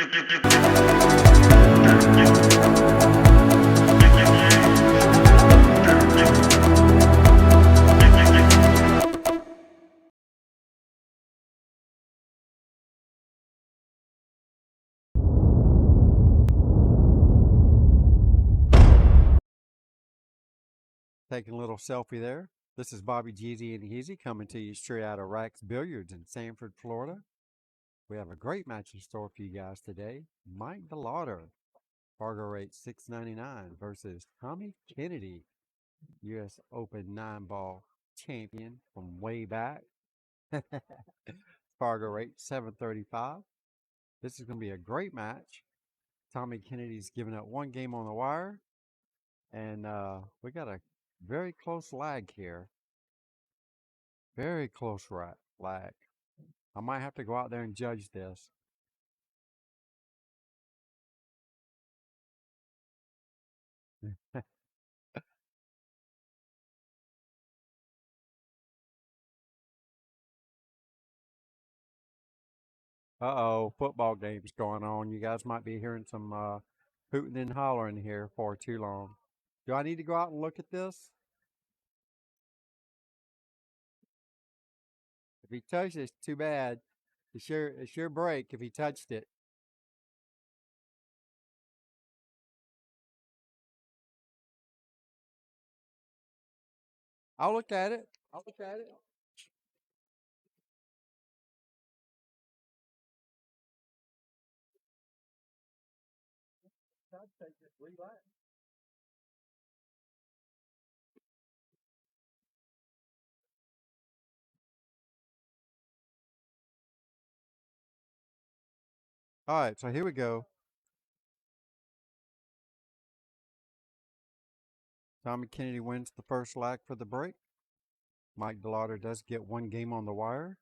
Taking a little selfie there. This is Bobby Jeezy and Heezy coming to you straight out of Rack's Billiards in Sanford, Florida. We have a great match in store for you guys today. Mike DeLawder, Fargo rate $6.99 versus Tommy Kennedy, U.S. Open 9-ball champion from way back. Fargo rate $7.35. This is going to be a great match. Tommy Kennedy's giving up one game on the wire. And we got a very close lag here. Very close lag. I might have to go out there and judge this. Uh-oh, football game's going on. You guys might be hearing some hooting and hollering here for too long. Do I need to go out and look at this? If he touched it, it's too bad. It's your break if he touched it. I'll look at it. I'll look at it. Relax. All right, so here we go. Tommy Kennedy wins the first lag for the break. Mike DeLawder does get one game on the wire.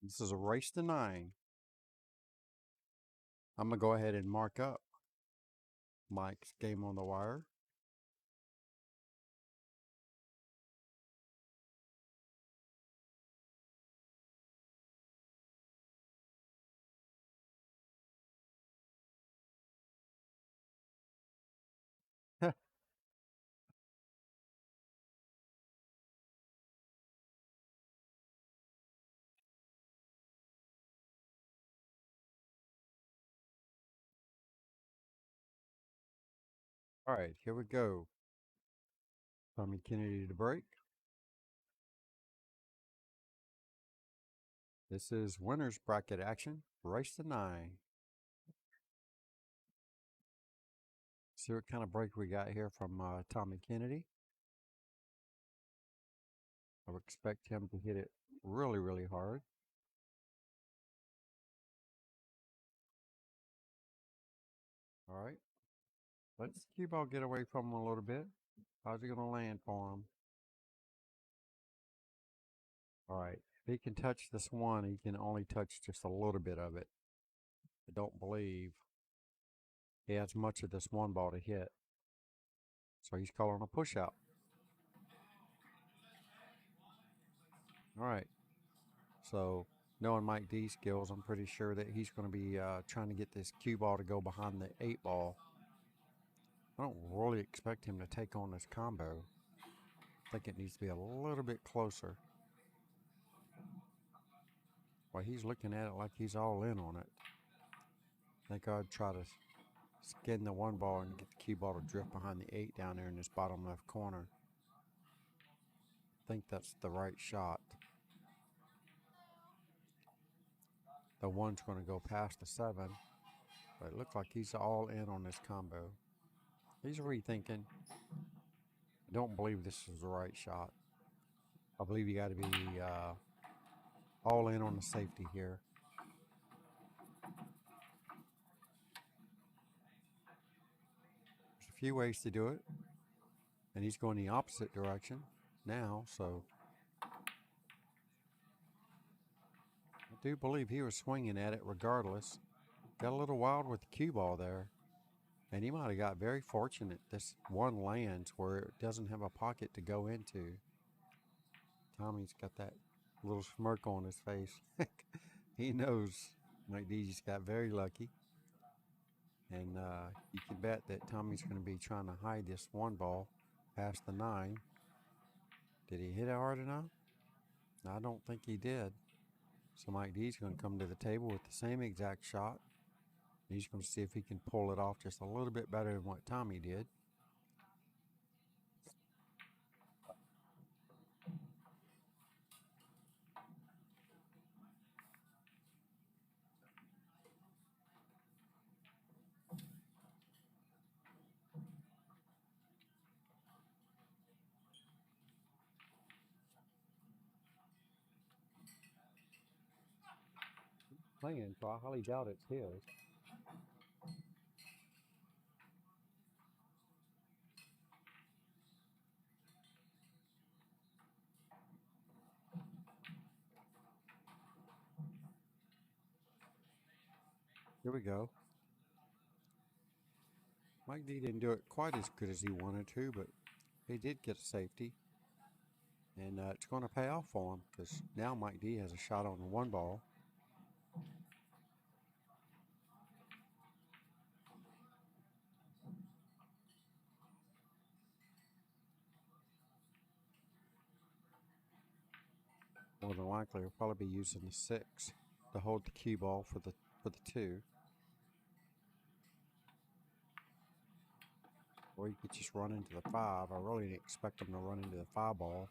This is a race to 9. I'm going to go ahead and mark up Mike's game on the wire. All right, here we go. Tommy Kennedy to break. This is winner's bracket action. Race to 9. See what kind of break we got here from Tommy Kennedy. I would expect him to hit it really, really hard. All right. Let's the cue ball get away from him a little bit. How's he going to land for him? All right. If he can touch this one, he can only touch just a little bit of it. I don't believe he has much of this one ball to hit. So he's calling a push out. All right. So knowing Mike D's skills, I'm pretty sure that he's going to be trying to get this cue ball to go behind the 8 ball. I don't really expect him to take on this combo. I think it needs to be a little bit closer. Well, he's looking at it like he's all in on it. I think I'd try to skin the 1 ball and get the cue ball to drift behind the 8 down there in this bottom left corner. I think that's the right shot. The 1's going to go past the 7, but it looks like he's all in on this combo. He's rethinking. I don't believe this is the right shot. I believe you got to be all in on the safety here. There's a few ways to do it, and he's going the opposite direction now, so I do believe he was swinging at it regardless. Got a little wild with the cue ball there, and he might have got very fortunate this one lands where it doesn't have a pocket to go into. Tommy's got that little smirk on his face. He knows Mike D just got very lucky. And you can bet that Tommy's going to be trying to hide this one ball past the 9. Did he hit it hard enough? I don't think he did. So Mike D's going to come to the table with the same exact shot. He's going to see if he can pull it off just a little bit better than what Tommy did. Playing, so I highly doubt it's his. Here we go. Mike D didn't do it quite as good as he wanted to, but he did get a safety. And it's going to pay off for him because now Mike D has a shot on the one ball. More than likely, he'll probably be using the 6 to hold the cue ball for the 2. Or you could just run into the 5. I really didn't expect him to run into the 5 ball.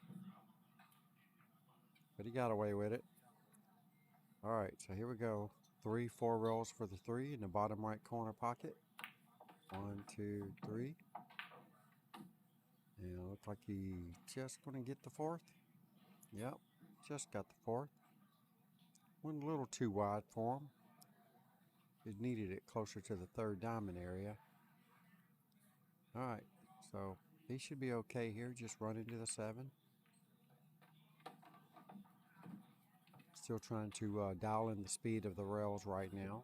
But he got away with it. Alright, so here we go. 3, 4 rolls for the 3 in the bottom right corner pocket. 1, 2, 3. And it looks like he's just going to get the 4th. Yep, just got the 4th. Went a little too wide for him. He needed it closer to the 3rd diamond area. Alright, so he should be okay here. Just run into the 7. Still trying to dial in the speed of the rails right now.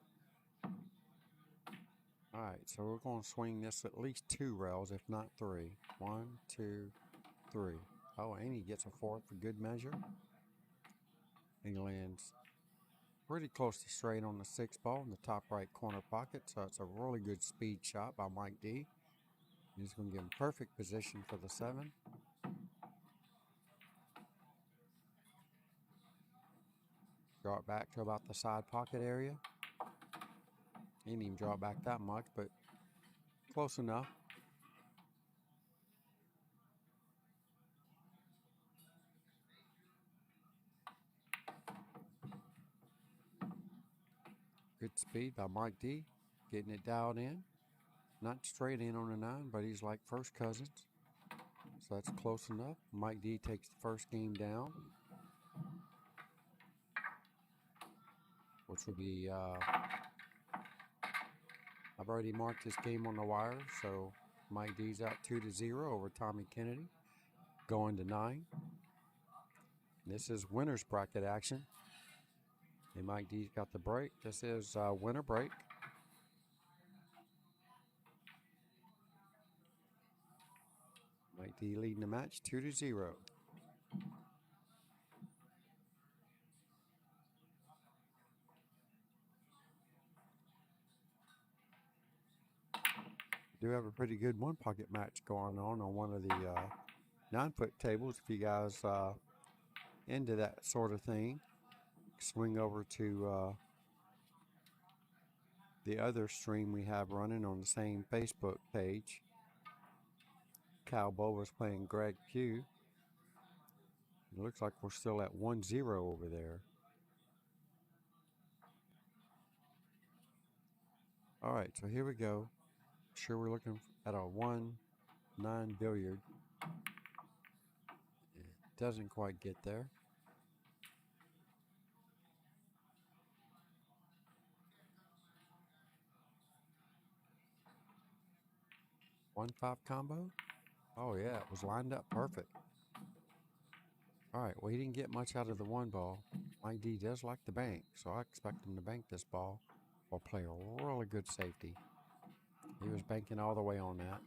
Alright, so we're going to swing this at least 2 rails, if not 3. 1, 2, 3. Oh, and he gets a 4th for good measure. He lands pretty close to straight on the 6 ball in the top right corner pocket, so it's a really good speed shot by Mike D. He's going to give him perfect position for the 7. Draw it back to about the side pocket area. He didn't even draw it back that much, but close enough. Good speed by Mike D. Getting it dialed in. Not straight in on the 9, but he's like first cousins. So that's close enough. Mike D takes the first game down, which will be, I've already marked this game on the wire, so Mike D's out 2-0 over Tommy Kennedy, going to 9. This is winner's bracket action. And Mike D's got the break. This is winner break. Mike D leading the match 2-0. Do have a pretty good one pocket match going on one of the 9-foot tables. If you guys into that sort of thing, swing over to the other stream we have running on the same Facebook page. Cal Bower's playing Greg Pugh. It looks like we're still at 1-0 over there. All right, so here we go. Sure, we're looking at a 1-9 billiard. It doesn't quite get there. 1-5 combo. Oh yeah, it was lined up perfect. All right, well, he didn't get much out of the 1 ball. Mike D does like the bank, so I expect him to bank this ball or play a really good safety. He was banking all the way on that.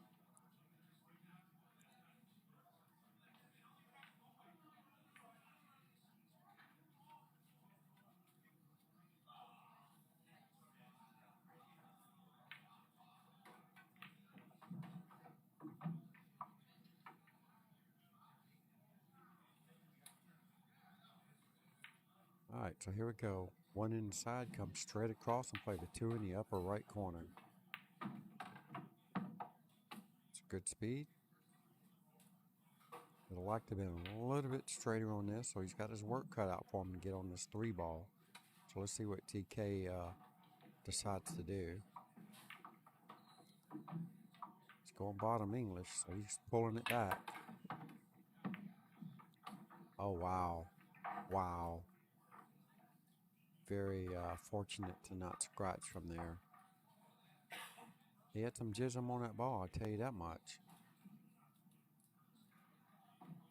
Alright, so here we go. One inside comes straight across and play the 2 in the upper right corner. It's good speed. I'd like to have been a little bit straighter on this, so he's got his work cut out for him to get on this 3 ball. So let's see what TK decides to do. He's going bottom English, so he's pulling it back. Oh, wow. Wow. Very fortunate to not scratch from there. He had some jism on that ball, I'll tell you that much.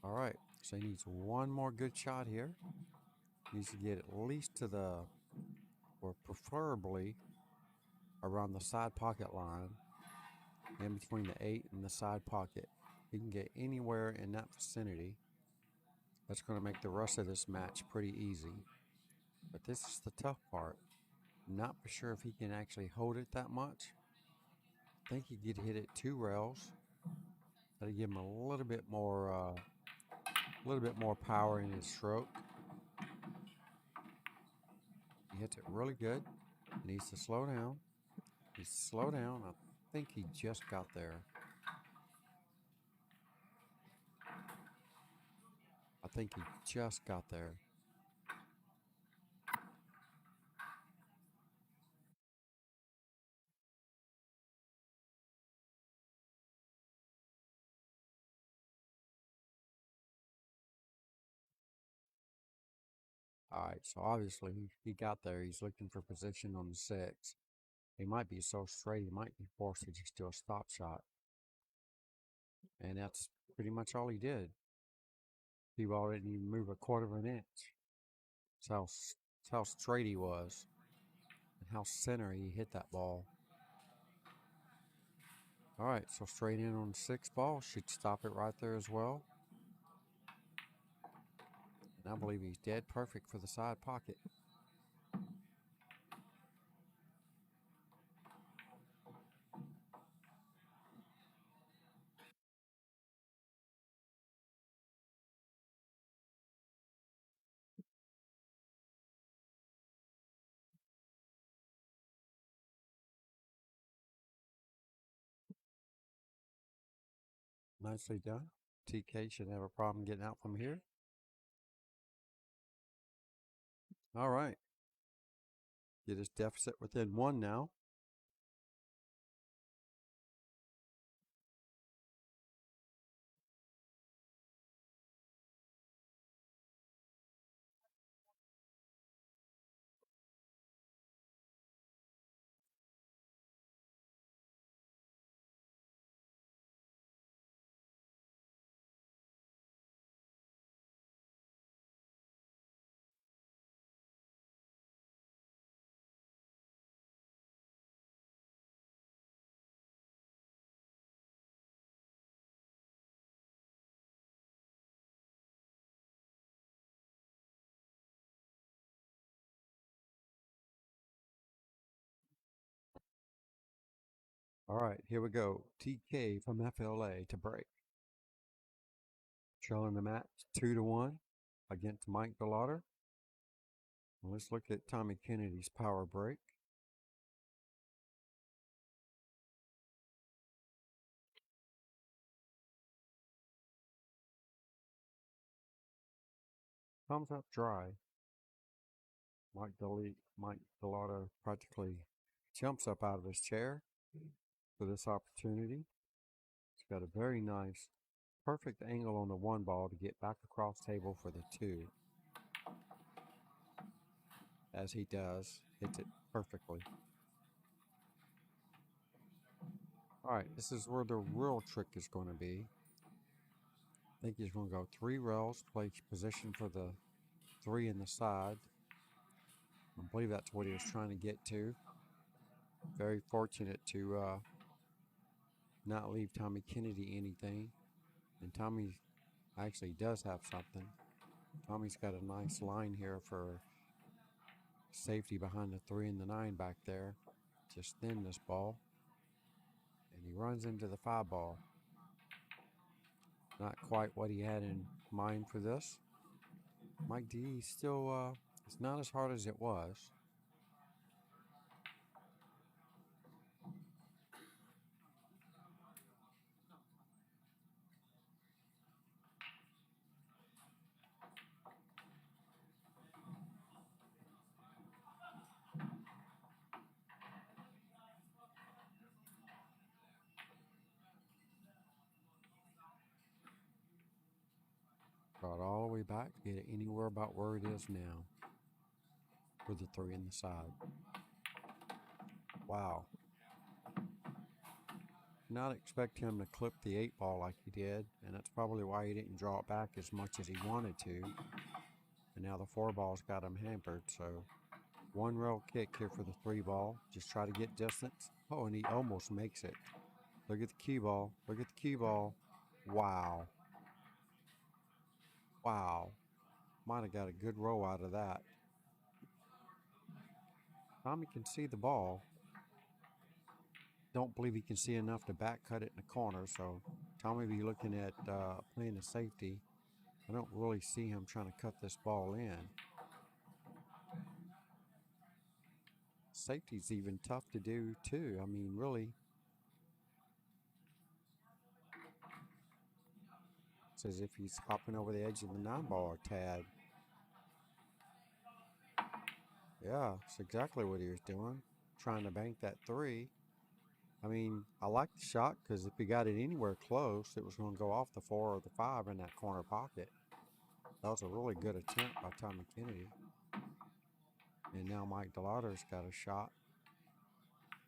Alright, so he needs one more good shot here. He needs to get at least to the, or preferably around the side pocket line, in between the 8 and the side pocket. He can get anywhere in that vicinity. That's going to make the rest of this match pretty easy. But this is the tough part. Not for sure if he can actually hold it that much. I think he could hit it 2 rails. That'll give him a little bit more power in his stroke. He hits it really good. He needs to slow down. He's slow down. I think he just got there. I think he just got there. Alright, so obviously he got there. He's looking for position on the 6. He might be so straight, he might be forced to just do a stop shot. And that's pretty much all he did. He didn't even move a quarter of an inch. That's how straight he was. And how center he hit that ball. Alright, so straight in on the 6 ball. Should stop it right there as well. And I believe he's dead perfect for the side pocket. Nicely done. TK should have a problem getting out from here. Alright. Get his deficit within 1 now. Alright, here we go. TK from FLA to break. Trailing the match 2-1 against Mike DeLawder. Let's look at Tommy Kennedy's power break. Thumbs up dry. Mike DeLawder practically jumps up out of his chair for this opportunity. He's got a very nice, perfect angle on the 1 ball to get back across table for the 2. As he does, hits it perfectly. Alright, this is where the real trick is going to be. I think he's going to go 3 rails, play position for the 3 in the side. I believe that's what he was trying to get to. Very fortunate to not leave Tommy Kennedy anything. And Tommy actually does have something. Tommy's got a nice line here for safety behind the 3 and the 9 back there. Just thin this ball. And he runs into the 5 ball. Not quite what he had in mind for this. Mike D still It's not as hard as it was. Brought all the way back to get it anywhere about where it is now. With the 3 in the side. Wow. Not expect him to clip the 8 ball like he did, and that's probably why he didn't draw it back as much as he wanted to. And now the 4 ball's got him hampered, so one rail kick here for the 3 ball. Just try to get distance. Oh, and he almost makes it. Look at the cue ball. Look at the cue ball. Wow. Wow. Might have got a good roll out of that. Tommy can see the ball. Don't believe he can see enough to back cut it in the corner, so Tommy be looking at playing a safety. I don't really see him trying to cut this ball in. Safety's even tough to do too. I mean, really. It's as if he's hopping over the edge of the 9 ball a tad. Yeah, that's exactly what he was doing. Trying to bank that 3. I mean, I like the shot because if he got it anywhere close, it was going to go off the 4 or the 5 in that corner pocket. That was a really good attempt by Tommy Kennedy. And now Mike DeLawder's got a shot.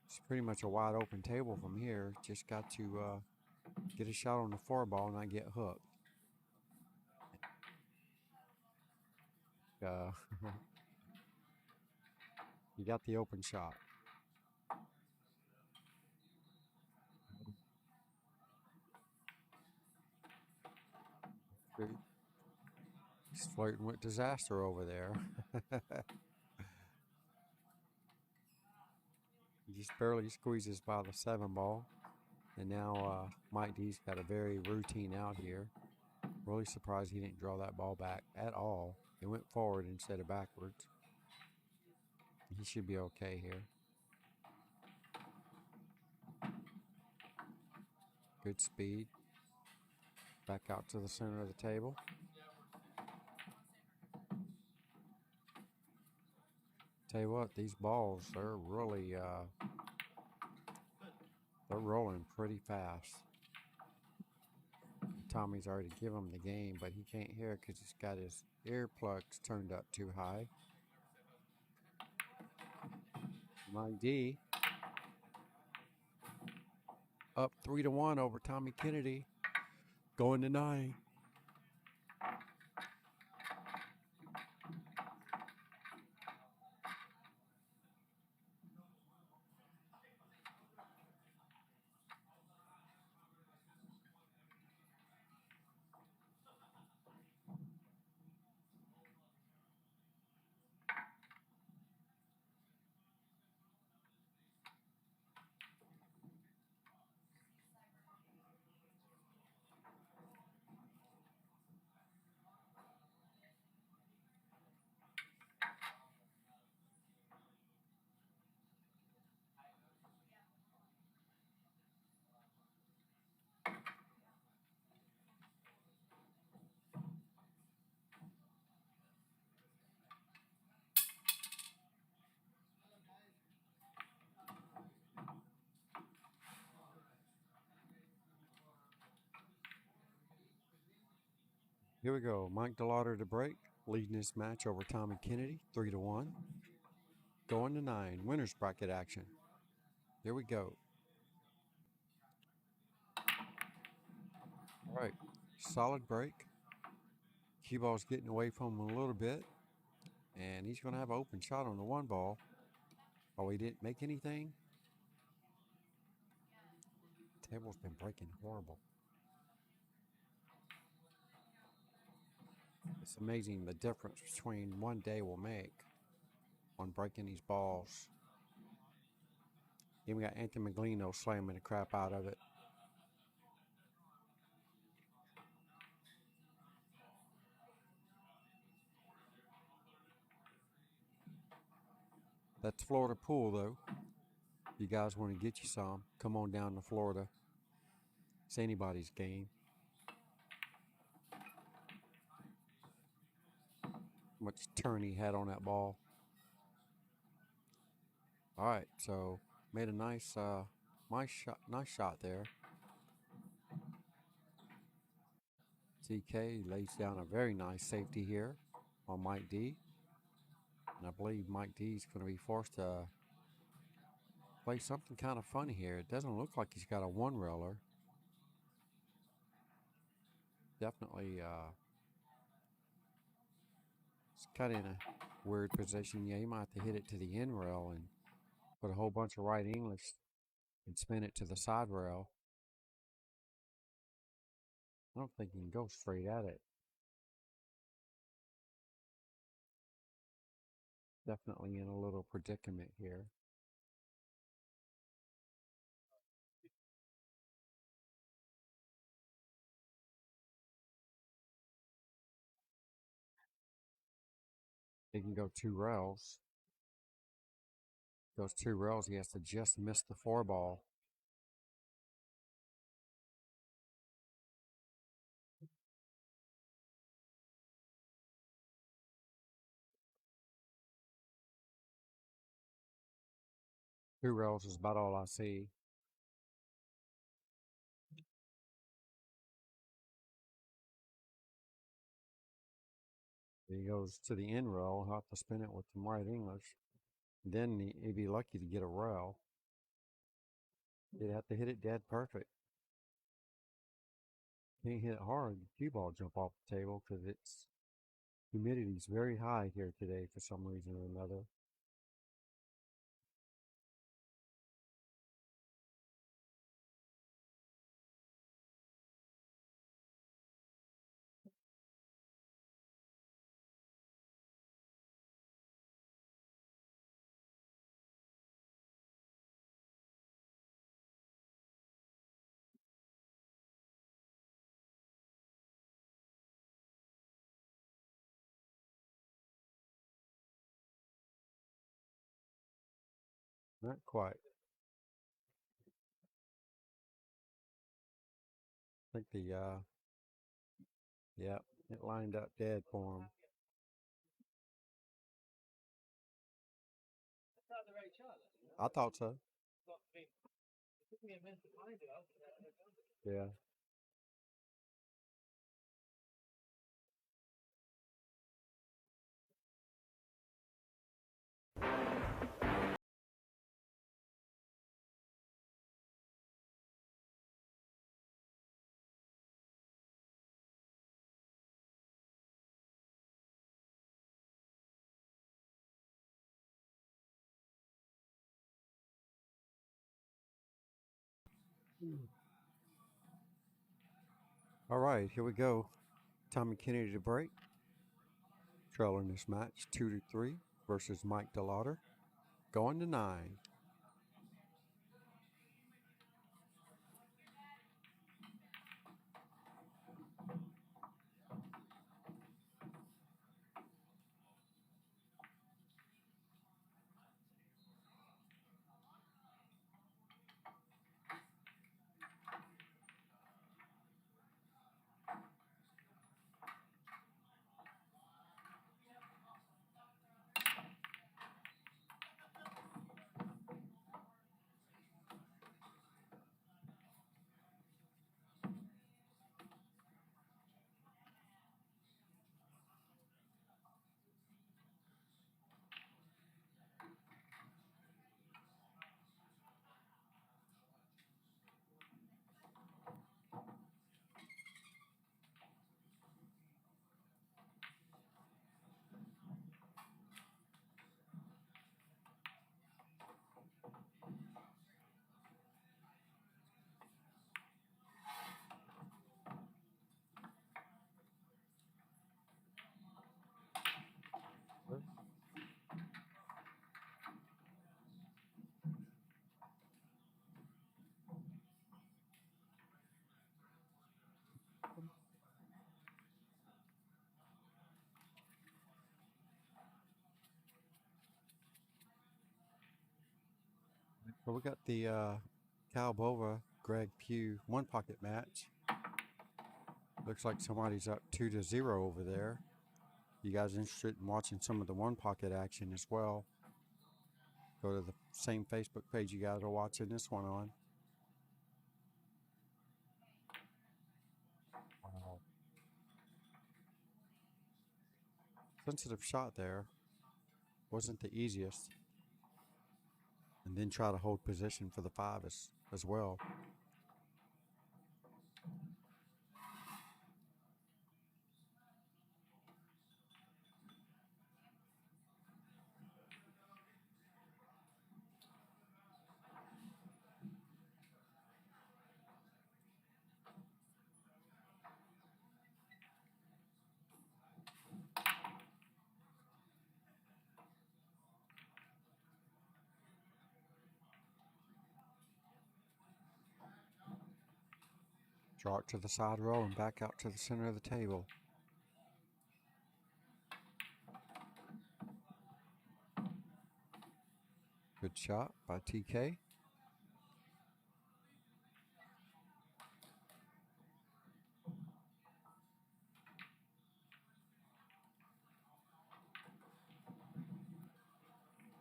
It's pretty much a wide open table from here. Just got to get a shot on the 4 ball and not get hooked. You got the open shot. He's flirting with disaster over there. He just barely squeezes by the 7 ball. And now Mike D's got a very routine out here. Really surprised he didn't draw that ball back at all. It went forward instead of backwards. He should be okay here. Good speed. Back out to the center of the table. Tell you what, these balls, they're really, they're rolling pretty fast. Tommy's already given him the game, but he can't hear it because he's got his earplugs turned up too high. Mike D up 3-1 over Tommy Kennedy, going to 9. Here we go. Mike DeLawder to break, leading this match over Tommy Kennedy, 3-1. Going to 9. Winners bracket action. Here we go. All right. Solid break. Cue ball's getting away from him a little bit. And he's going to have an open shot on the 1 ball. Oh, he didn't make anything? Table's been breaking horrible. It's amazing the difference between one day will make on breaking these balls. Even got Anthony Maglino slamming the crap out of it. That's Florida pool, though. If you guys want to get you some, come on down to Florida. It's anybody's game. Much turn he had on that ball. All right, so made a nice shot there. TK lays down a very nice safety here on Mike D. And I believe Mike D is going to be forced to play something kind of funny here. It doesn't look like he's got a one railer. Definitely it's kind of in a weird position. Yeah, he might have to hit it to the end rail and put a whole bunch of right English and spin it to the side rail. I don't think he can go straight at it. Definitely in a little predicament here. He can go two rails. Those two rails, he has to just miss the four ball. Two rails is about all I see. He goes to the end rail, he'll have to spin it with some right English. Then he'd be lucky to get a rail. He'd have to hit it dead perfect. Can't hit it hard, the cue ball jump off the table because its humidity is very high here today for some reason or another. Not quite. I think yeah, it lined up dead for him. I thought so. Yeah. All right, here we go. Tommy Kennedy to break. Trailing this match 2-3 versus Mike DeLawder. Going to 9. So we got the Cal Bova Greg Pugh one pocket match. Looks like somebody's up 2-0 over there. You guys interested in watching some of the one pocket action as well? Go to the same Facebook page you guys are watching this one on. Wow. Sensitive shot there. Wasn't the easiest. And then try to hold position for the 5 as well. Draw it to the side row and back out to the center of the table. Good shot by TK.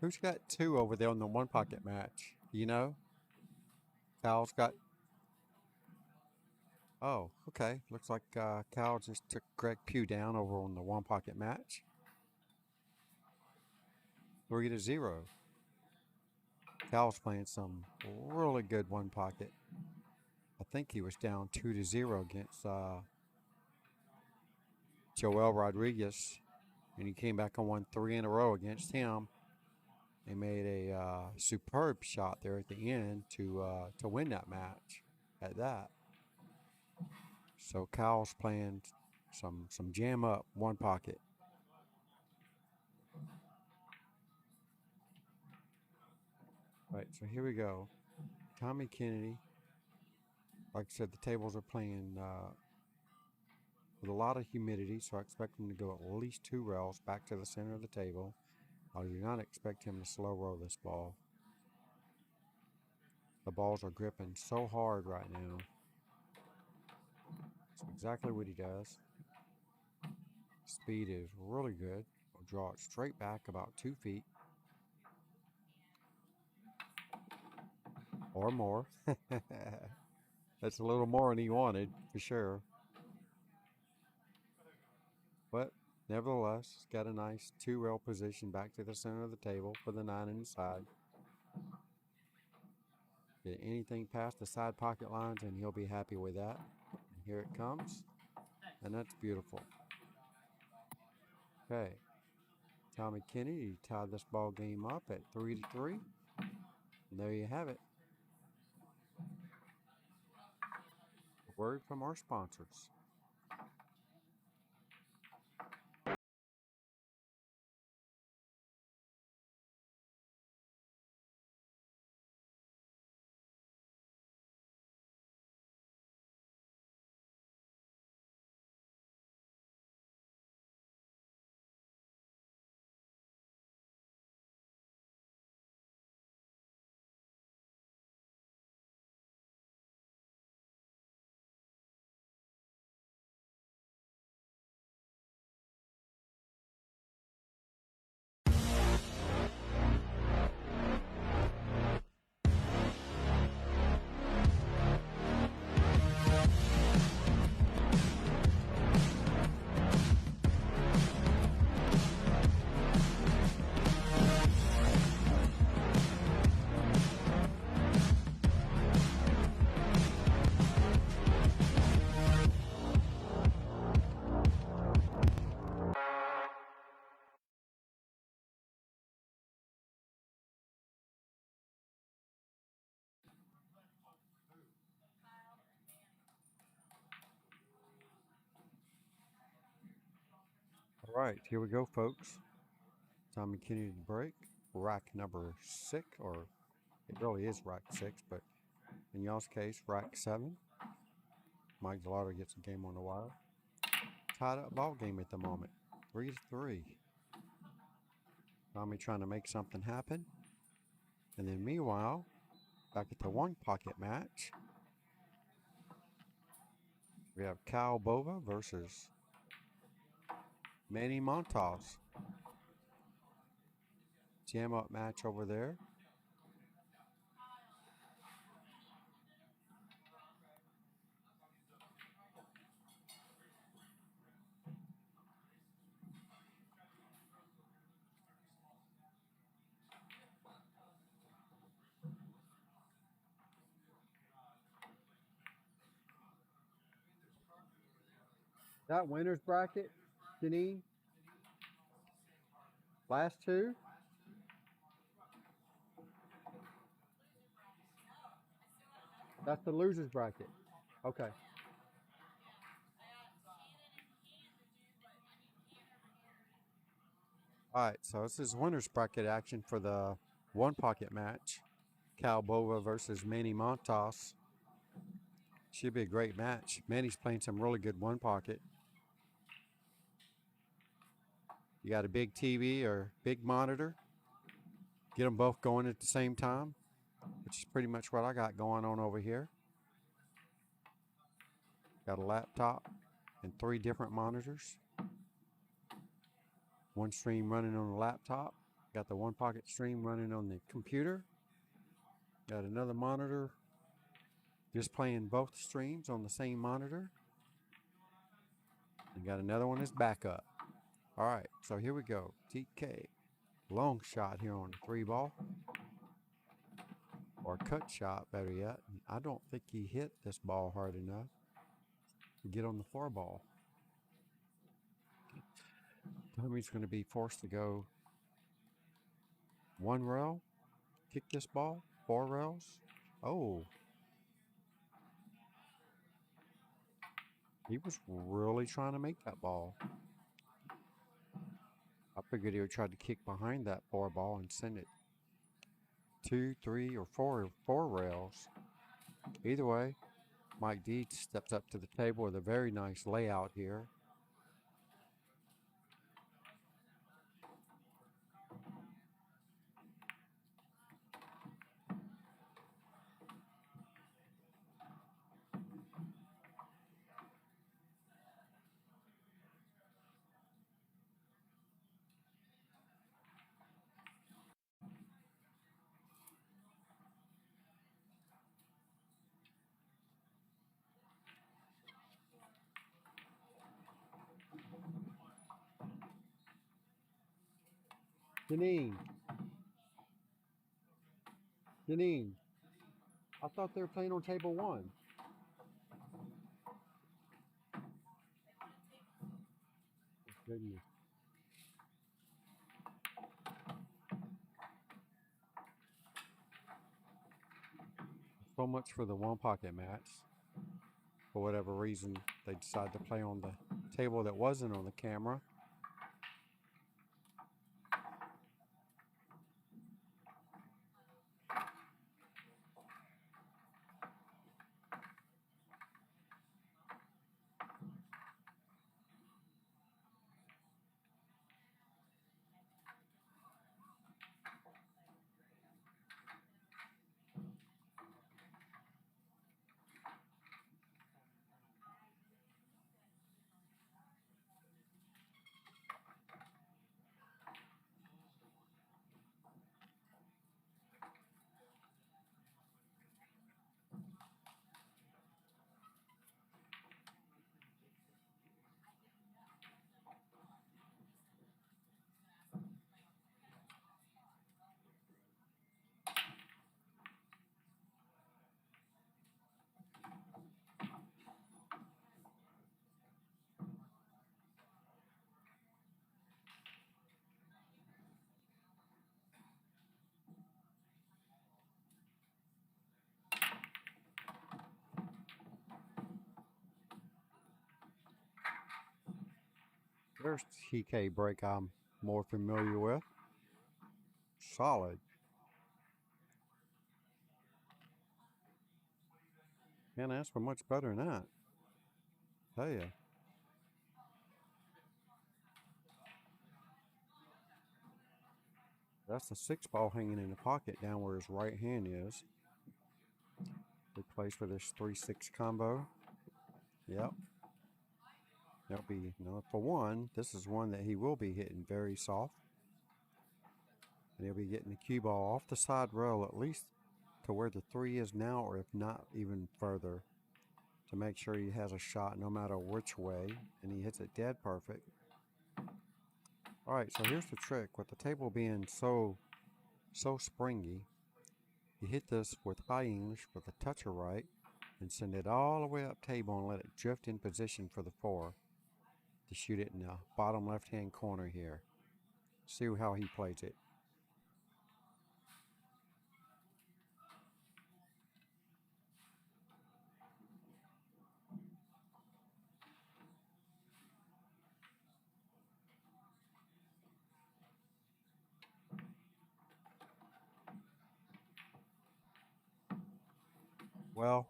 Who's got 2 over there on the one pocket match? You know? Cal's got... Oh, okay. Looks like Cal just took Greg Pugh down over on the one pocket match. 3-0. Cal's playing some really good one pocket. I think he was down 2-0 against Joel Rodriguez, and he came back and won 3 in a row against him. They made a superb shot there at the end to win that match at that. So Cal's playing some jam up one pocket. Right, so here we go. Tommy Kennedy. Like I said, the tables are playing with a lot of humidity, so I expect him to go at least 2 rails back to the center of the table. I do not expect him to slow roll this ball. The balls are gripping so hard right now. That's exactly what he does. Speed is really good. We'll draw it straight back about 2 feet. Or more. That's a little more than he wanted, for sure. But nevertheless, got a nice 2 rail position back to the center of the table for the 9 inside. Get anything past the side pocket lines and he'll be happy with that. And here it comes. And that's beautiful. Okay. Tommy Kennedy tied this ball game up at 3-3. And there you have it. A word from our sponsors. All right, here we go, folks. Tommy Kennedy to break. Rack number 6, or it really is rack 6, but in y'all's case, rack 7. Mike DeLawder gets a game on the wire. Tied up ball game at the moment. 3-3. Tommy trying to make something happen. And then meanwhile, Back at the one pocket match, we have Cal Bova versus Manny Montas. Jam up match over there. That winner's bracket, Janine? Last two? That's the loser's bracket. Okay. All right, so this is winner's bracket action for the one pocket match. Cal Bova versus Manny Montas. Should be a great match. Manny's playing some really good one pocket. You got a big TV or big monitor. Get them both going at the same time, which is pretty much what I got going on over here. Got a laptop and 3 different monitors. One stream running on the laptop. Got the one pocket stream running on the computer. Got another monitor just playing both streams on the same monitor. And got another one as backup. All right, so here we go. TK. Long shot here on the 3 ball. Or cut shot, better yet. I don't think he hit this ball hard enough to get on the 4 ball. Tommy's going to be forced to go 1 rail, kick this ball, 4 rails. Oh. He was really trying to make that ball. I figured he would try to kick behind that 4 ball and send it 2, 3, or 4 rails. Either way, Mike Deeds steps up to the table with a very nice layout here. Janine, I thought they were playing on table 1. Goodness. So much for the one pocket match. For whatever reason, they decided to play on the table that wasn't on the camera. There's TK break I'm more familiar with. Solid. Can't ask for much better than that. Tell ya. That's the 6 ball hanging in the pocket down where his right hand is. Replace with this 3-6 combo. Yep. That'll be, for one, this is one that he will be hitting very soft. And he'll be getting the cue ball off the side rail at least to where the 3 is now, or if not, even further, to make sure he has a shot no matter which way, and he hits it dead perfect. All right, so here's the trick. With the table being so springy, you hit this with high English with a touch of right and send it all the way up table and let it drift in position for the 4 to shoot it in the bottom left-hand corner here. See how he plays it. Well,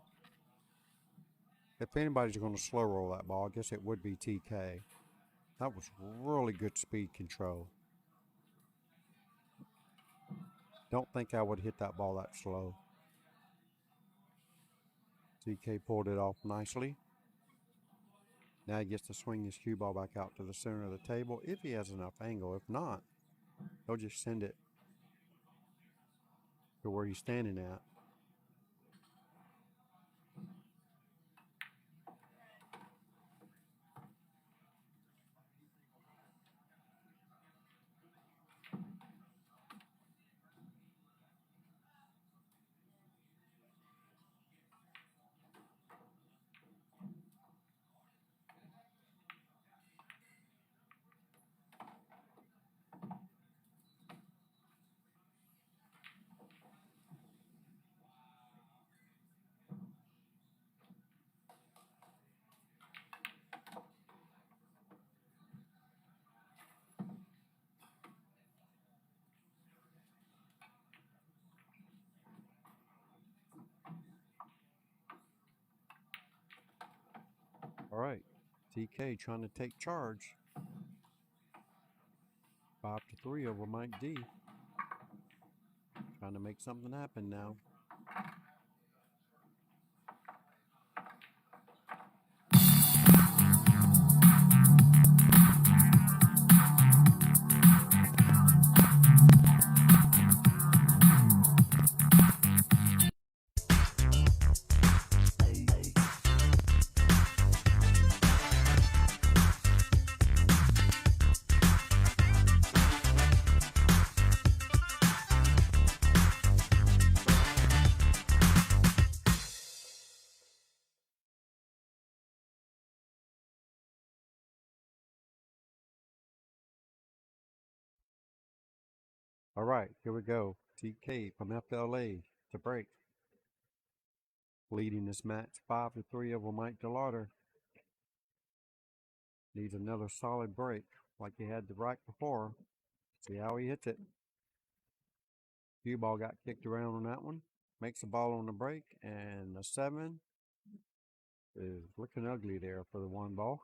if anybody's going to slow roll that ball, I guess it would be TK. That was really good speed control. Don't think I would hit that ball that slow. TK pulled it off nicely. Now he gets to swing his cue ball back out to the center of the table if he has enough angle. If not, he'll just send it to where he's standing at. All right, TK trying to take charge. 5-3 over Mike D. Trying to make something happen now. All right, here we go. TK from FLA to break. Leading this match 5-3 over Mike DeLawder. Needs another solid break like he had the right before. See how he hits it. Cue ball got kicked around on that one. Makes the ball on the break, and the 7 is looking ugly there for the 1 ball.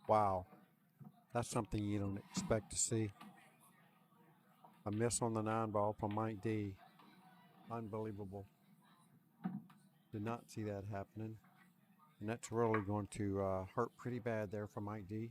Wow, that's something you don't expect to see. A miss on the 9 ball from Mike D. Unbelievable. Did not see that happening. And that's really going to hurt pretty bad there for Mike D.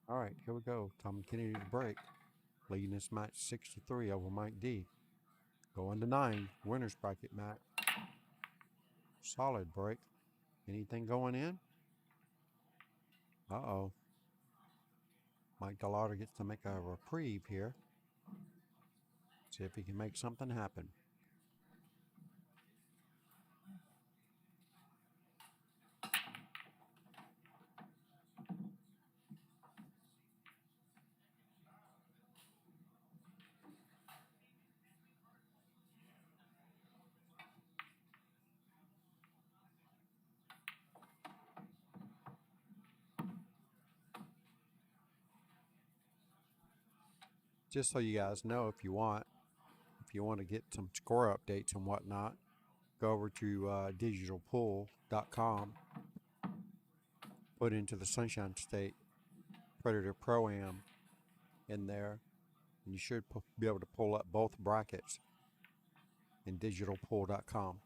All right, here we go. Tom Kennedy to break. Leading this match 6-3 over Mike D. Going to 9. Winner's bracket match. Solid break. Anything going in? Uh-oh. Mike DeLawder gets to make a reprieve here. See if he can make something happen. Just so you guys know, if you want to get some score updates and whatnot, go over to digitalpool.com, put into the Sunshine State Predator Pro-Am in there, and you should be able to pull up both brackets in digitalpool.com.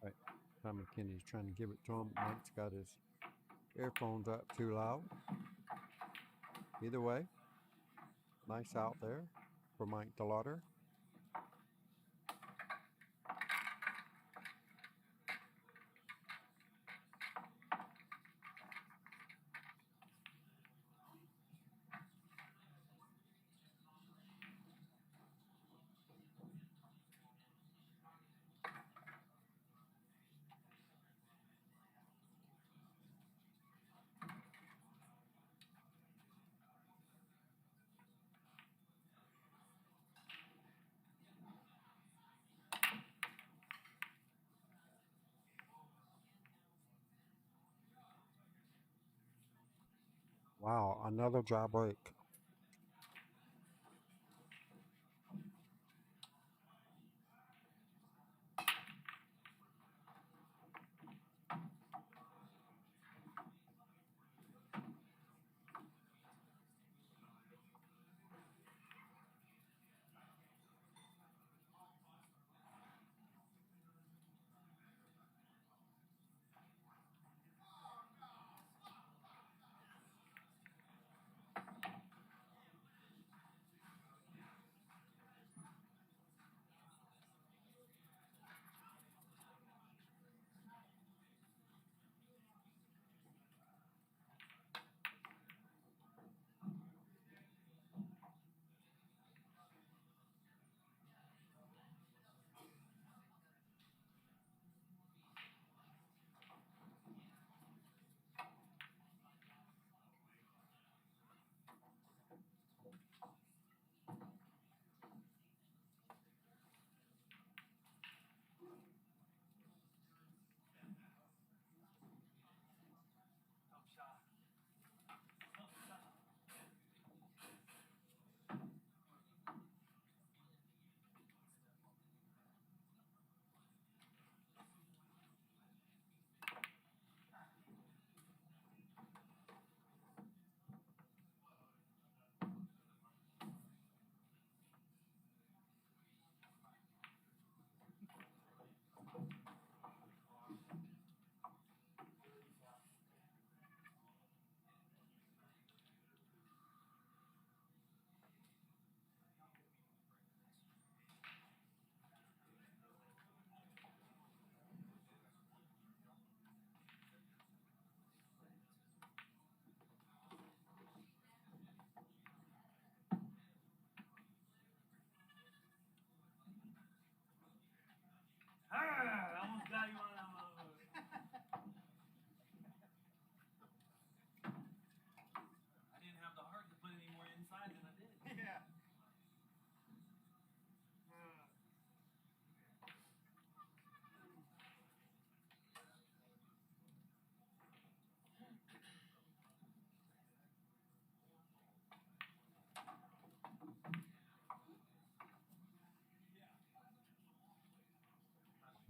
Right. Tom McKinney's trying to give it to him. Mike's got his earphones up too loud. Either way, nice out there for Mike DeLawder. Wow, another dry break.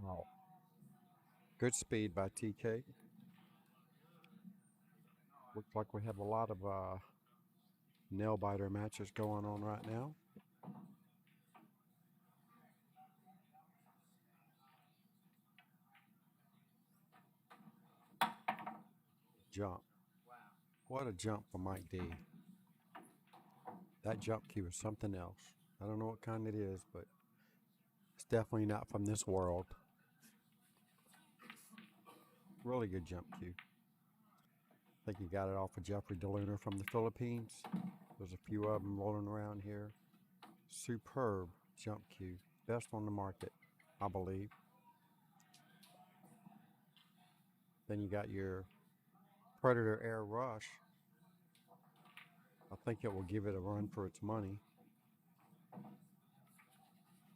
Oh. Good speed by TK. Looks like we have a lot of nail biter matches going on right now. Jump. What a jump for Mike D. That jump cue is something else. I don't know what kind it is, but it's definitely not from this world. Really good jump cue. I think he got it off of Jeffrey DeLawder from the Philippines. There's a few of them rolling around here. Superb jump cue. Best on the market, I believe. Then you got your Predator Air Rush. I think it will give it a run for its money.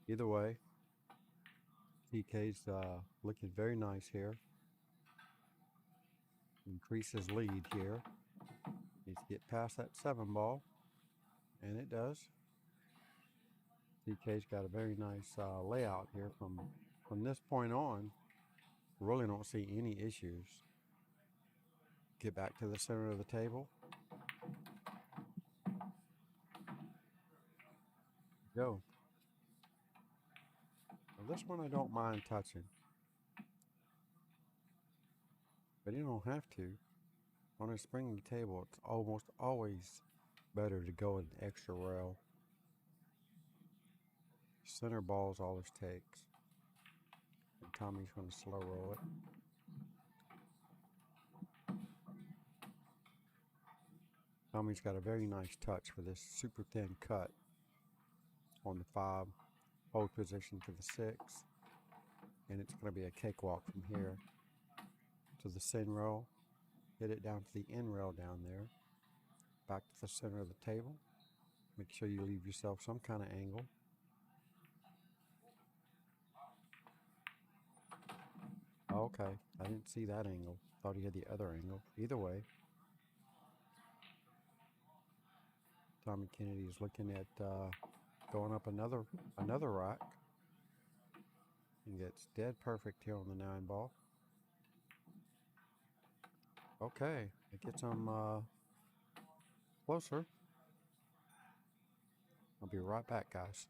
Either way, TK's looking very nice here. Increase his lead here. Needs to get past that 7 ball, and it does. TK's got a very nice layout here from this point on. Really don't see any issues. Get back to the center of the table. Go. Now this one I don't mind touching, but you don't have to. On a springy table, it's almost always better to go an extra rail. Center ball is all it takes. And Tommy's going to slow roll it. Tommy's got a very nice touch for this super thin cut on the 5, hold position to the 6, and it's going to be a cakewalk from here to the sin rail. Hit it down to the end rail down there, back to the center of the table. Make sure you leave yourself some kind of angle. Okay, I didn't see that angle. Thought he had the other angle. Either way, Tommy Kennedy is looking at going up another rack. And gets dead perfect here on the 9 ball. Okay, it gets him closer. I'll be right back, guys.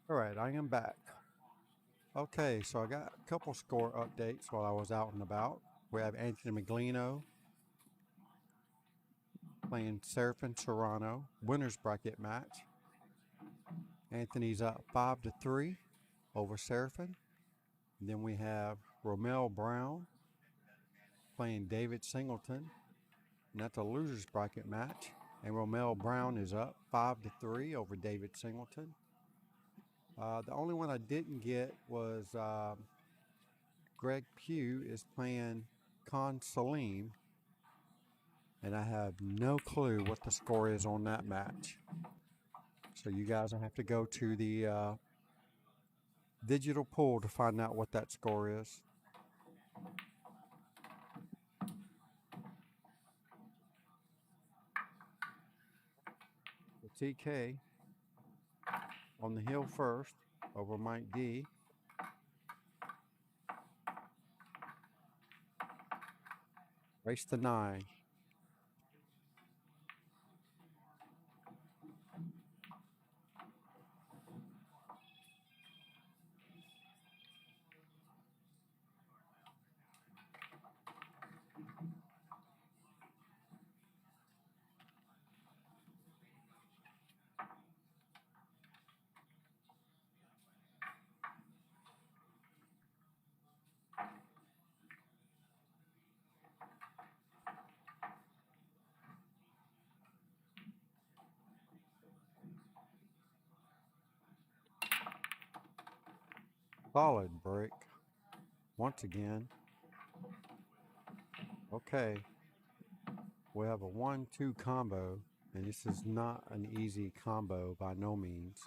All right, I am back. Okay, so I got a couple score updates while I was out and about. We have Anthony McGlino playing Serafin Serrano, winner's bracket match. Anthony's up 5-3 over Serafin. And then we have Romel Brown playing David Singleton, and that's a loser's bracket match. And Romel Brown is up 5-3 over David Singleton. The only one I didn't get was Greg Pugh is playing Con Salim, and I have no clue what the score is on that match. So you guys will have to go to the digital pool to find out what that score is. The TK on the hill first over Mike D. Race to 9. Solid break. Once again. Okay. We have a 1-2 combo, and this is not an easy combo by no means.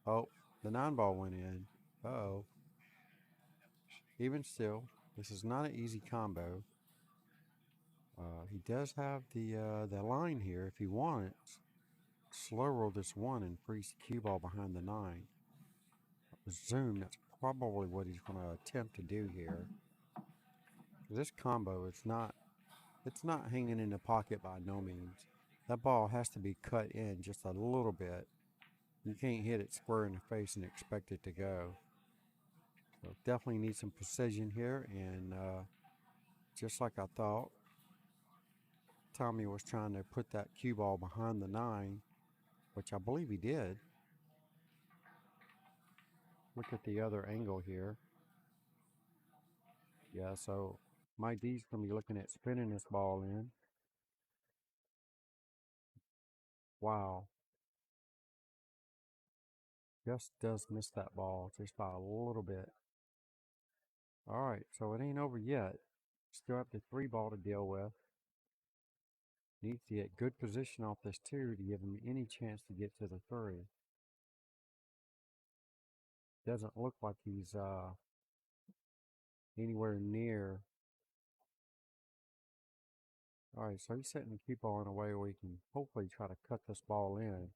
Oh, the 9-ball went in. Uh-oh. Even still, this is not an easy combo. He does have the line here if he wants. Slow roll this 1 and freeze the cue ball behind the 9. I presume that's probably what he's going to attempt to do here. This combo, it's not hanging in the pocket by no means. That ball has to be cut in just a little bit. You can't hit it square in the face and expect it to go. So definitely need some precision here, and just like I thought, Tommy was trying to put that cue ball behind the 9, which I believe he did. Look at the other angle here. Yeah, so Mike D's going to be looking at spinning this ball in. Wow. Just does miss that ball just by a little bit. All right, so it ain't over yet. Still have the 3 ball to deal with. Needs to get good position off this 2 to give him any chance to get to the 3. Doesn't look like he's anywhere near. All right, so he's setting the cue ball in a way where he can hopefully try to cut this ball in,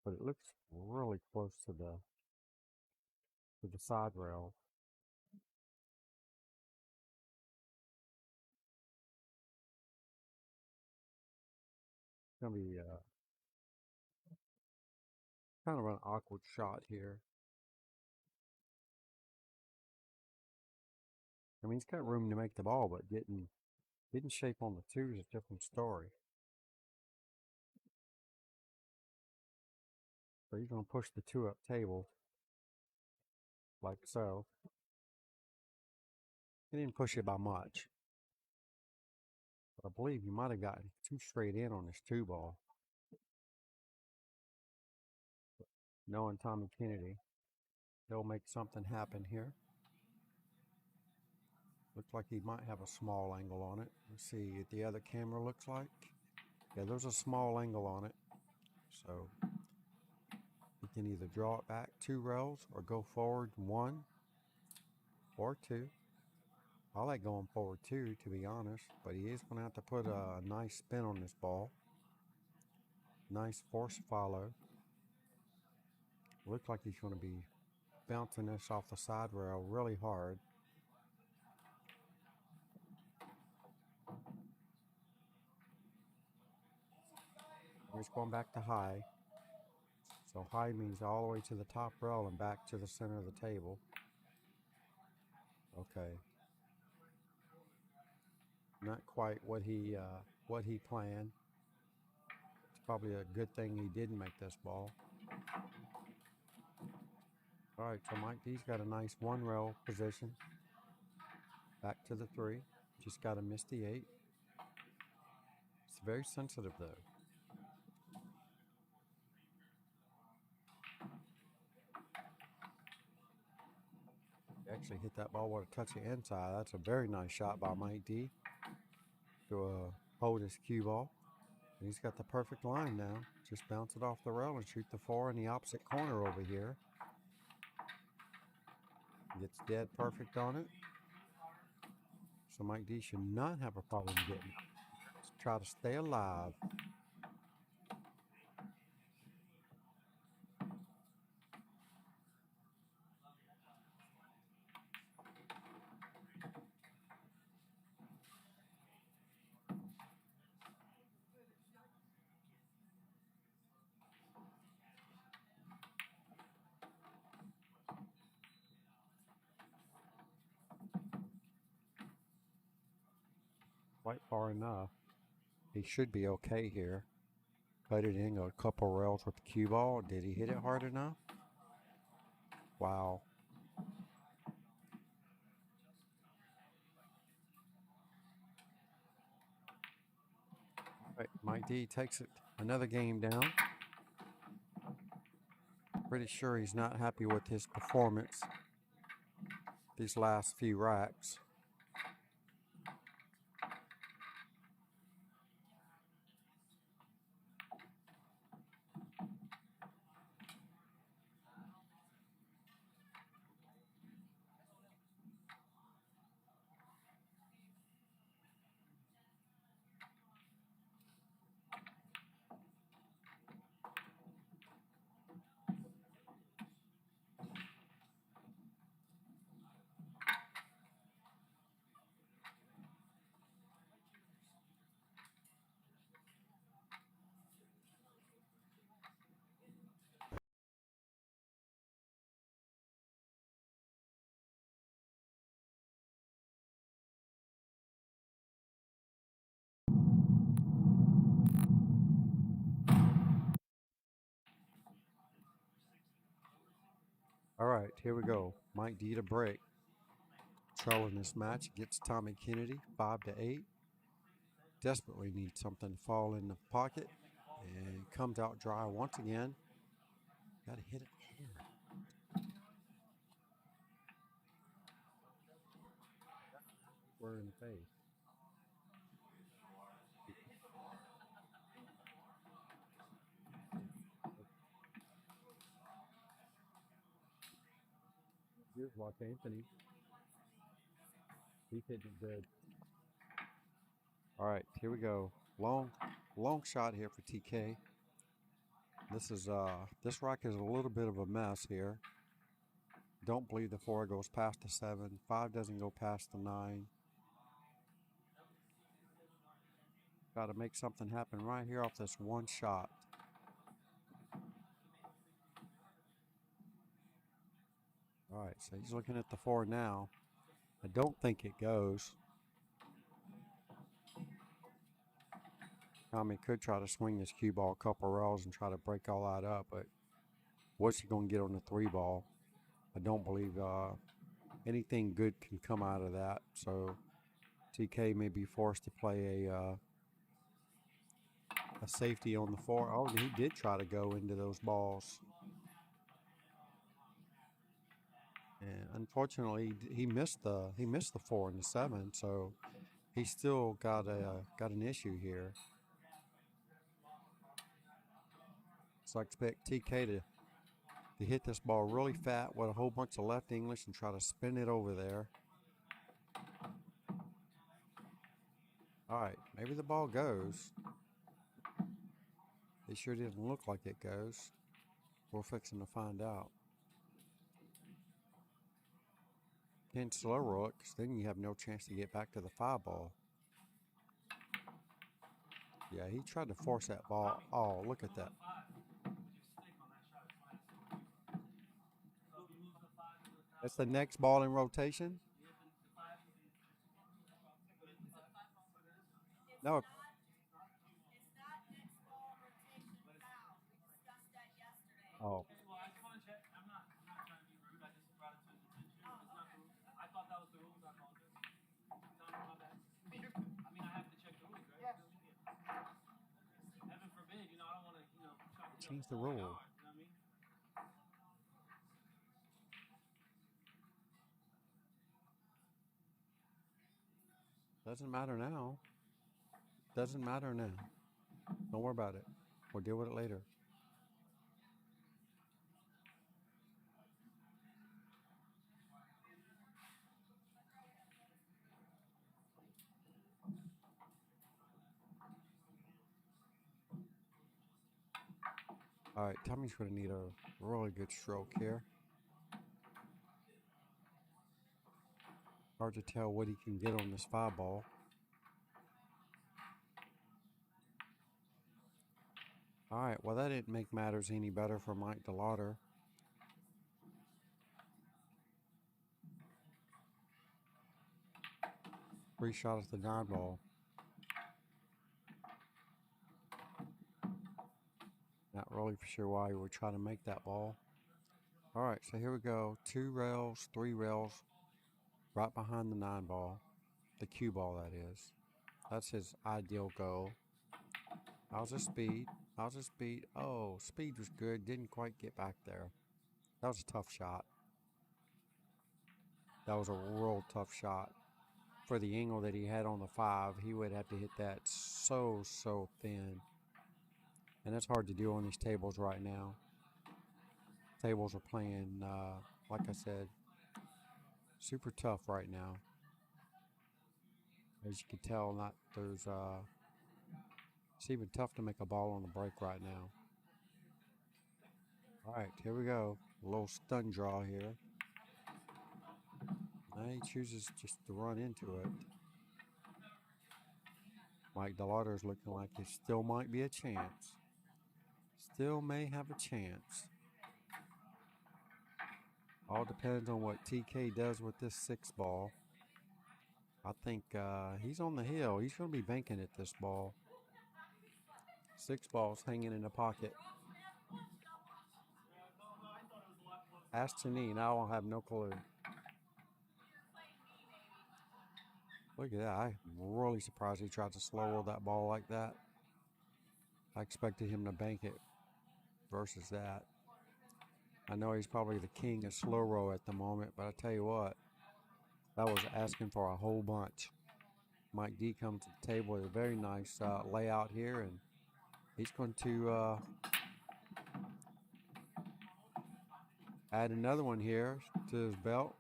but it looks really close to the side rail. It's gonna be kind of an awkward shot here. I mean, he's got room to make the ball, but didn't shape on the 2 is a different story. So he's gonna push the 2 up table like so. He didn't push it by much. But I believe he might have gotten too straight in on this 2 ball. Knowing Tommy Kennedy, he'll make something happen here. Looks like he might have a small angle on it. Let's see what the other camera looks like. Yeah, there's a small angle on it. So he can either draw it back 2 rails or go forward 1 or 2. I like going forward 2, to be honest, but he is going to have to put a nice spin on this ball. Nice force follow. Looks like he's going to be bouncing this off the side rail really hard. He's going back to high. So high means all the way to the top rail and back to the center of the table. Okay. Not quite what he planned. It's probably a good thing he didn't make this ball. All right, so Mike D's got a nice one rail position. Back to the 3. Just got to miss the 8. It's very sensitive though. He actually hit that ball with a touch of inside. That's a very nice shot by Mike D to hold his cue ball. And he's got the perfect line now. Just bounce it off the rail and shoot the 4 in the opposite corner over here. Gets dead perfect on it. So Mike D should not have a problem getting it. Let's try to stay alive. Quite far enough. He should be okay here. Put it in a couple rails with the cue ball. Did he hit it hard enough? Wow. All right, Mike D takes it another game down. Pretty sure he's not happy with his performance these last few racks. All right, here we go. Mike D to break. Trolling this match gets Tommy Kennedy 5-8. Desperately needs something to fall in the pocket and comes out dry once again. Got to hit it hard. We're in the face. Here's Watch Anthony. He's hitting it good. All right, here we go. Long shot here for TK. This rack is a little bit of a mess here. Don't believe the 4 goes past the 7. 5 doesn't go past the 9. Got to make something happen right here off this one shot. All right, so he's looking at the 4 now. I don't think it goes. Tommy could try to swing his cue ball a couple rails and try to break all that up, but what's he going to get on the 3 ball? I don't believe anything good can come out of that. So TK may be forced to play a safety on the 4. Oh, he did try to go into those balls. And unfortunately, he missed the 4 and the 7, so he still got an issue here. So I expect TK to hit this ball really fat with a whole bunch of left English and try to spin it over there. All right, maybe the ball goes. It sure didn't look like it goes. We're fixing to find out. Can't slow roll it, because then you have no chance to get back to the 5 ball. Yeah, he tried to force that ball. Oh, look at that. That's the next ball in rotation. No. Oh. Change the rule. Doesn't matter now. Doesn't matter now. Don't worry about it. We'll deal with it later. All right, Tommy's going to need a really good stroke here. Hard to tell what he can get on this 5 ball. All right, well, that didn't make matters any better for Mike DeLawder. Free shot at the 9 ball. Not really sure why he would try to make that ball. All right, so here we go. 2 rails, 3 rails, right behind the 9 ball. The cue ball, that is. That's his ideal goal. How's his speed? How's his speed? Oh, speed was good. Didn't quite get back there. That was a tough shot. That was a real tough shot. For the angle that he had on the 5, he would have to hit that so thin. And that's hard to do on these tables right now. Tables are playing, like I said, super tough right now. As you can tell, it's even tough to make a ball on the break right now. All right, here we go. A little stun draw here. Now he chooses just to run into it. Mike DeLawder is looking like it still might be a chance. Still may have a chance. All depends on what TK does with this 6 ball. I think he's on the hill. He's going to be banking at this ball. 6 balls hanging in the pocket. Ask Janine. I don't have no clue. Look at that. I'm really surprised he tried to slow roll that ball like that. I expected him to bank it versus that. I know he's probably the king of slow roll at the moment, but I tell you what, that was asking for a whole bunch. Mike D comes to the table with a very nice layout here, and he's going to add another one here to his belt.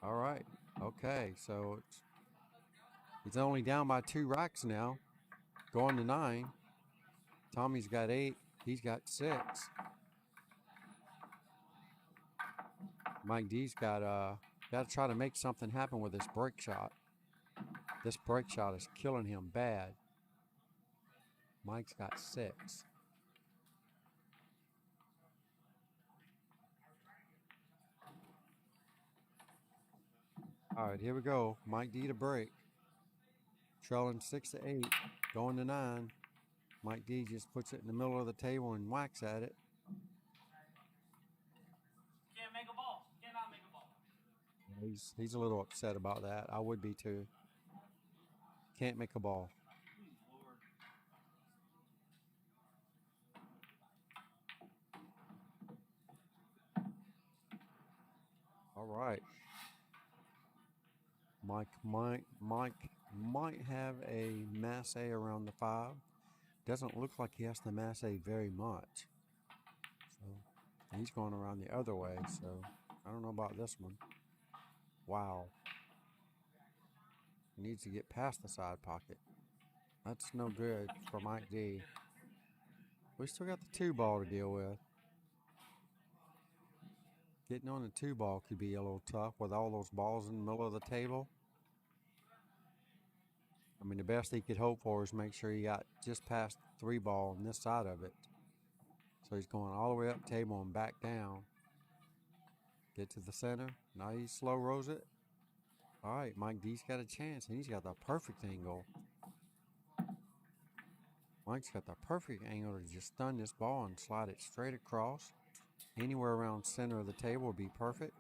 All right. Okay, so he's only down by 2 racks now. Going to 9. Tommy's got 8. He's got 6. Mike D's got to try to make something happen with this break shot. This break shot is killing him bad. Mike's got 6. All right, here we go. Mike D to break. Trailing 6-8. Going to 9. Mike D just puts it in the middle of the table and whacks at it. Can't make a ball. Cannot make a ball. He's a little upset about that. I would be too. Can't make a ball. All right. Mike might have a masse around the 5. Doesn't look like he has to masse very much. So he's going around the other way. So I don't know about this one. Wow. He needs to get past the side pocket. That's no good for Mike D. We still got the 2 ball to deal with. Getting on the 2 ball could be a little tough with all those balls in the middle of the table. I mean, the best he could hope for is make sure he got just past 3-ball on this side of it. So he's going all the way up table and back down. Get to the center. Now he slow rolls it. All right, Mike D's got a chance, and he's got the perfect angle. Mike's got the perfect angle to just stun this ball and slide it straight across. Anywhere around center of the table would be perfect.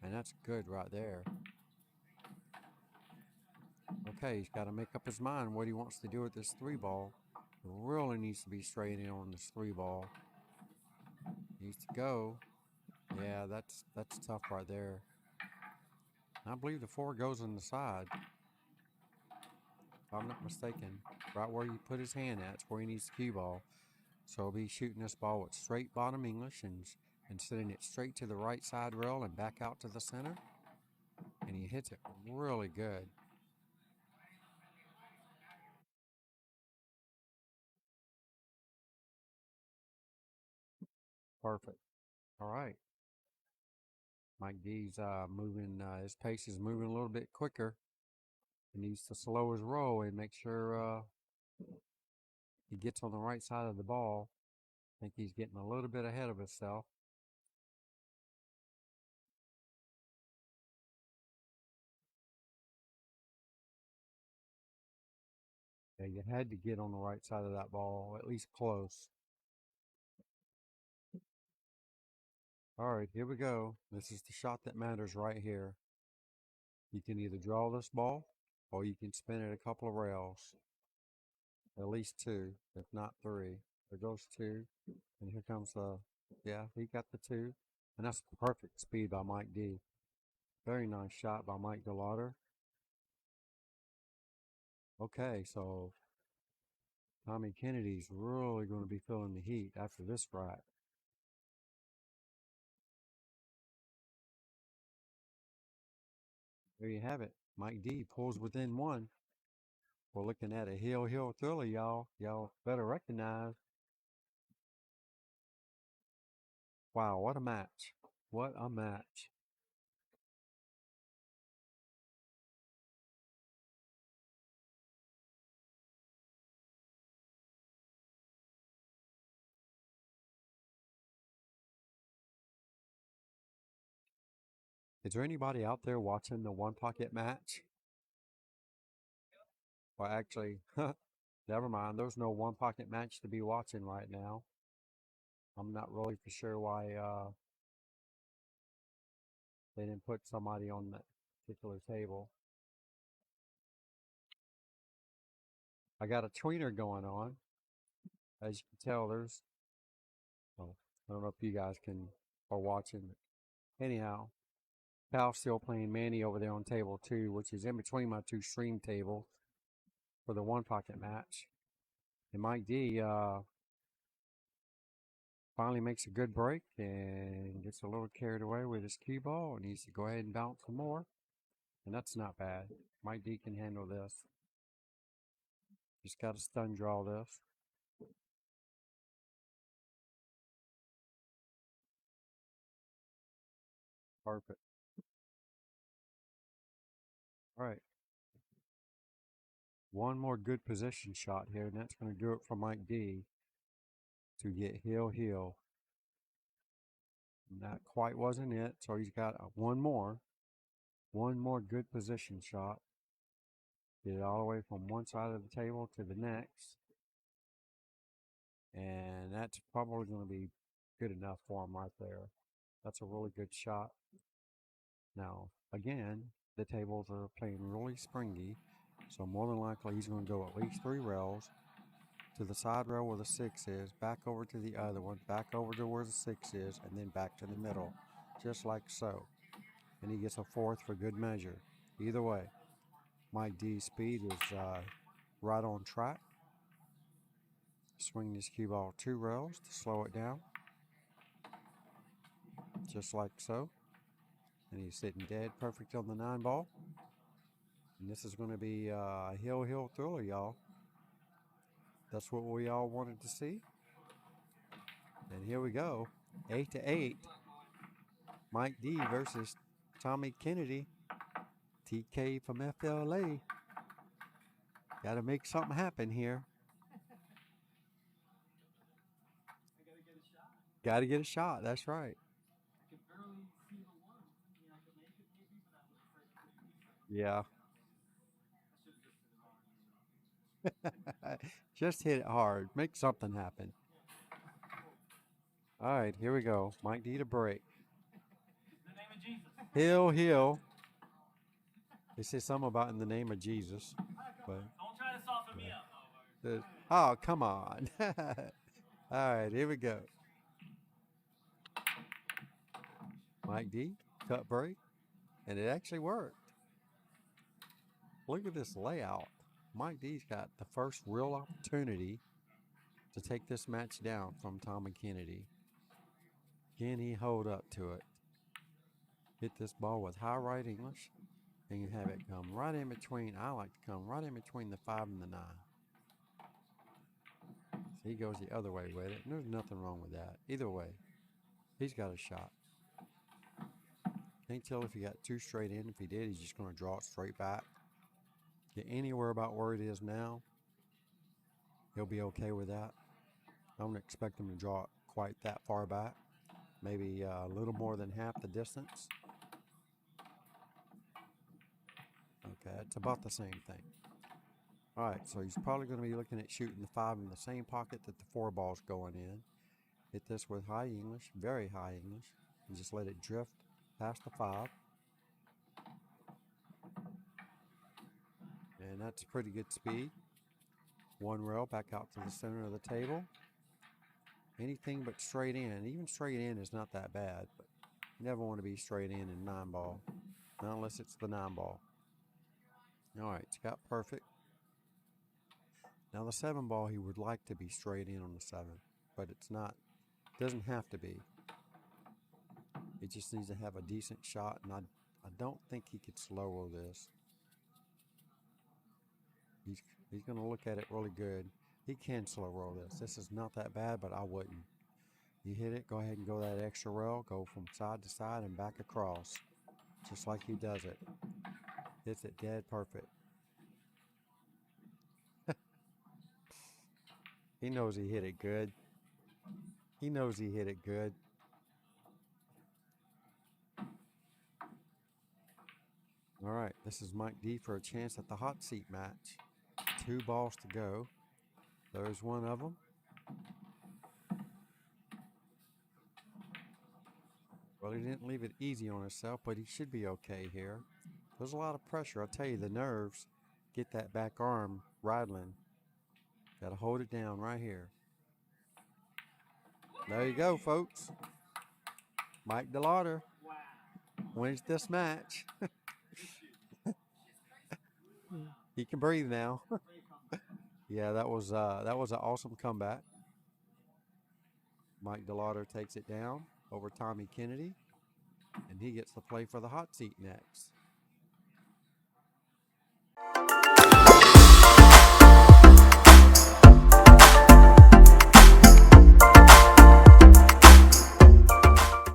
And that's good right there. Okay, he's got to make up his mind what he wants to do with this 3-ball. It really needs to be straight in on this 3-ball. Needs to go. Yeah, that's tough right there. I believe the 4 goes on the side. If I'm not mistaken, right where you put his hand at is where he needs the cue ball. So he'll be shooting this ball with straight bottom English and sending it straight to the right side rail and back out to the center. And he hits it really good. Perfect. All right. Mike D's moving, his pace is moving a little bit quicker. He needs to slow his roll and make sure he gets on the right side of the ball. I think he's getting a little bit ahead of himself. Yeah, you had to get on the right side of that ball, at least close. All right, here we go. This is the shot that matters right here. You can either draw this ball or you can spin it a couple of rails. At least 2, if not 3. There goes 2. And here comes the, yeah, he got the 2. And that's perfect speed by Mike D. Very nice shot by Mike DeLawder. Okay, so Tommy Kennedy's really going to be feeling the heat after this rack. There you have it. Mike D pulls within 1. We're looking at a heel thriller, y'all. Y'all better recognize. Wow, what a match. What a match. Is there anybody out there watching the one pocket match? Well, actually, never mind. There's no one pocket match to be watching right now. I'm not really for sure why they didn't put somebody on that particular table. I got a tweener going on. As you can tell, there's, oh, I don't know if you guys are watching. Anyhow, Pal's still playing Manny over there on table 2, which is in between my 2 stream tables for the one pocket match. And Mike D finally makes a good break and gets a little carried away with his cue ball and needs to go ahead and bounce some more. And that's not bad. Mike D can handle this. Just got to stun draw this. Perfect. All right. One more good position shot here, and that's going to do it for Mike D to get heel. And that quite wasn't it, so he's got one more good position shot. Get it all the way from one side of the table to the next. And that's probably going to be good enough for him right there. That's a really good shot. Now, again, the tables are playing really springy, so more than likely he's going to go at least 3 rails to the side rail where the 6 is, back over to the other one, back over to where the 6 is, and then back to the middle, just like so. And he gets a 4th for good measure. Either way, Mike D's speed is right on track. Swing this cue ball 2 rails to slow it down, just like so. And he's sitting dead perfect on the 9 ball. And this is going to be a heel thriller, y'all. That's what we all wanted to see. And here we go. 8-8. Mike D versus Tommy Kennedy. TK from FLA. Got to make something happen here. Got to get a shot. That's right. Yeah. Just hit it hard. Make something happen. All right, here we go. Might need a break. In the name of Jesus. Heal, heal. They say something about in the name of Jesus. But Don't try to soften me up. oh, come on. All right, here we go. Mike D, cut break, and it actually worked. Look at this layout. Mike D's got the first real opportunity to take this match down from Tommy Kennedy. Can he hold up to it? Hit this ball with high right English, and you have it come right in between. I like to come right in between the 5 and the 9. So he goes the other way with it, and there's nothing wrong with that. Either way, he's got a shot. Can't tell if he got 2 straight in. If he did, he's just going to draw it straight back. Get anywhere about where it is now, he'll be okay with that. I don't expect him to draw it quite that far back. Maybe a little more than half the distance. Okay, it's about the same thing. All right, so he's probably going to be looking at shooting the 5 in the same pocket that the 4 ball's going in. Hit this with high English, very high English, and just let it drift past the 5. And that's a pretty good speed. 1 rail back out to the center of the table. Anything but straight in. Even straight in is not that bad, but you never want to be straight in 9 ball, not unless it's the 9 ball. All right, it's got perfect. Now the 7 ball, he would like to be straight in on the 7, but it's not. Doesn't have to be. It just needs to have a decent shot, and I don't think he could slow roll this. He's going to look at it really good. He can slow roll this. This is not that bad, but I wouldn't. You hit it, go ahead and go that extra roll, go from side to side and back across, just like he does it. Hits it dead perfect. He knows he hit it good. He knows he hit it good. All right, this is Mike D for a chance at the hot seat match. 2 balls to go. There's one of them. Well, he didn't leave it easy on himself, but he should be okay here. There's a lot of pressure. I'll tell you, the nerves get that back arm rattling. Got to hold it down right here. There you go, folks. Mike DeLawder wins this match. He can breathe now. Yeah, that was an awesome comeback. Mike DeLawder takes it down over Tommy Kennedy, and he gets to play for the hot seat next.